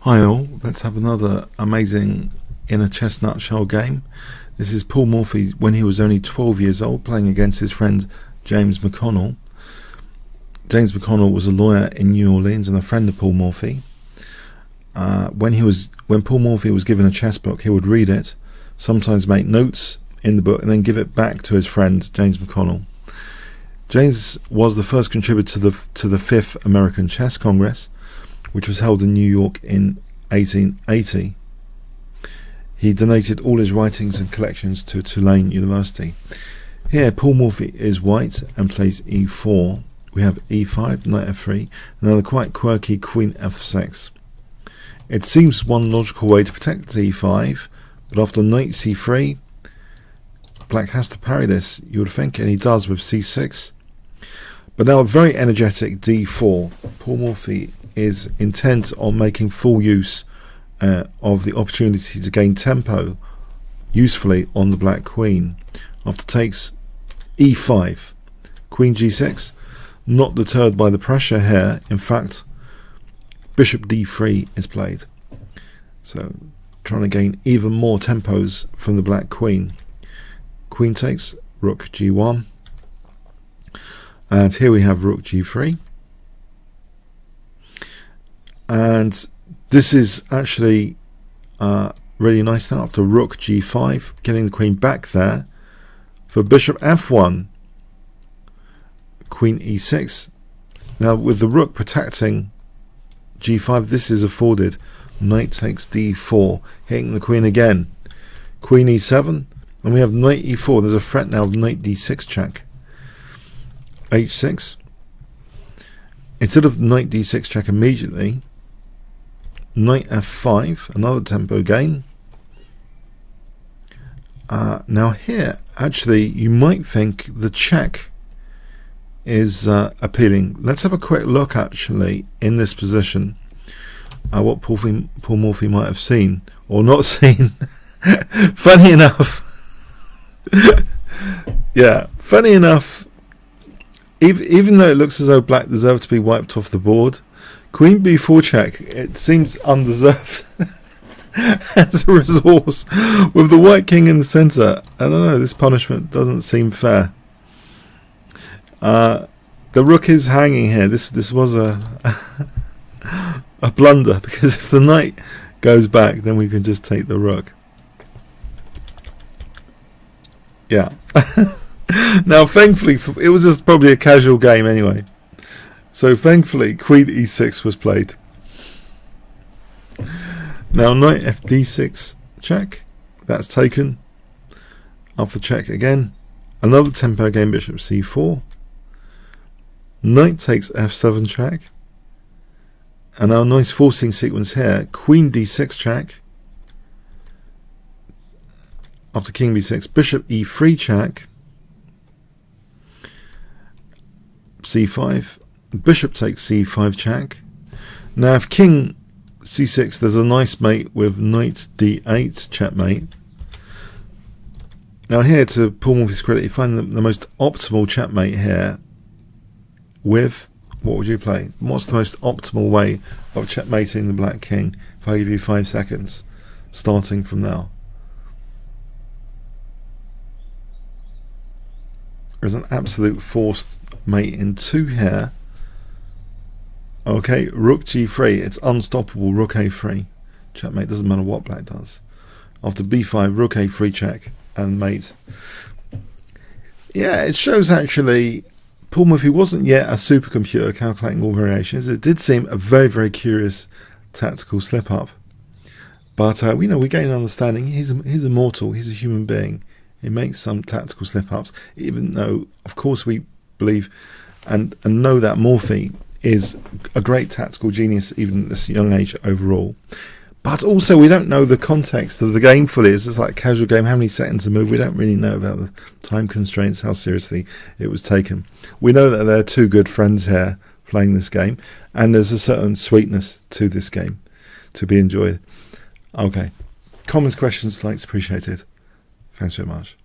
Hi all, let's have another amazing in a chess nutshell game. This is Paul Morphy when he was only 12 years old, playing against his friend James McConnell. James McConnell was a lawyer in New Orleans and a friend of Paul Morphy. When Paul Morphy was given a chess book, he would read it, sometimes make notes in the book, and then give it back to his friend James McConnell. James was the first contributor to the 5th American Chess Congress, which was held in New York in 1880. He donated all his writings and collections to Tulane University. Here, Paul Morphy is white and plays e4. We have e5, knight f3, another quite quirky queen f6. It seems one logical way to protect e5, but after knight c3, black has to parry this, you would think, and he does with c6. But now a very energetic d4. Paul Morphy is intent on making full use of the opportunity to gain tempo usefully on the black queen. After takes e5, queen g6, not deterred by the pressure here. In fact, bishop d3 is played, so trying to gain even more tempos from the black queen. Queen takes, rook g1, and here we have rook g3. And this is actually really nice now after rook g5, getting the queen back there. For bishop f1, queen e6. Now with the rook protecting g5, this is afforded. Knight takes d4, hitting the queen again. Queen e7, and we have knight e4. There's a threat now of knight d6 check. h6. Instead of knight d6 check immediately, knight f5, another tempo gain. Now here, actually, you might think the check is appealing. Let's have a quick look, actually, in this position, what Paul Morphy might have seen, or not seen. Funny enough, yeah, funny enough, even though it looks as though black deserved to be wiped off the board, queen b4 check, it seems undeserved as a resource. With the white king in the center, I don't know, this punishment doesn't seem fair. The rook is hanging here. This was a blunder, because if the knight goes back, then we can just take the rook. Yeah. Now thankfully, it was just probably a casual game anyway. So thankfully, queen e6 was played. Now knight fd6 check. That's taken. After check again. Another tempo game, bishop c4. Knight takes f7 check. And now a nice forcing sequence here. Queen d6 check. After king b6, bishop e3 check. c5. Bishop takes c5 check. Now if king c6, there's a nice mate with knight d8 checkmate. Now here, to Paul Morphy's credit, you find the most optimal checkmate here with, what would you play? What's the most optimal way of checkmating the black king? If I give you 5 seconds, starting from now. There's an absolute forced mate in 2 here. Okay, rook g3, it's unstoppable, rook a3. Checkmate, doesn't matter what black does. After b5, rook a3 check, and mate. Yeah, it shows actually Paul Morphy wasn't yet a supercomputer calculating all variations. It did seem a very, very curious tactical slip-up. But, we gain an understanding. He's immortal, he's a human being. He makes some tactical slip-ups, even though, of course, we believe and know that Morphy is a great tactical genius even at this young age overall. But also we don't know the context of the game fully. It's just like a casual game, how many seconds a move. We don't really know about the time constraints, how seriously it was taken. We know that there are 2 good friends here playing this game, and there's a certain sweetness to this game to be enjoyed. Okay, comments, questions, likes appreciated. Thanks very much.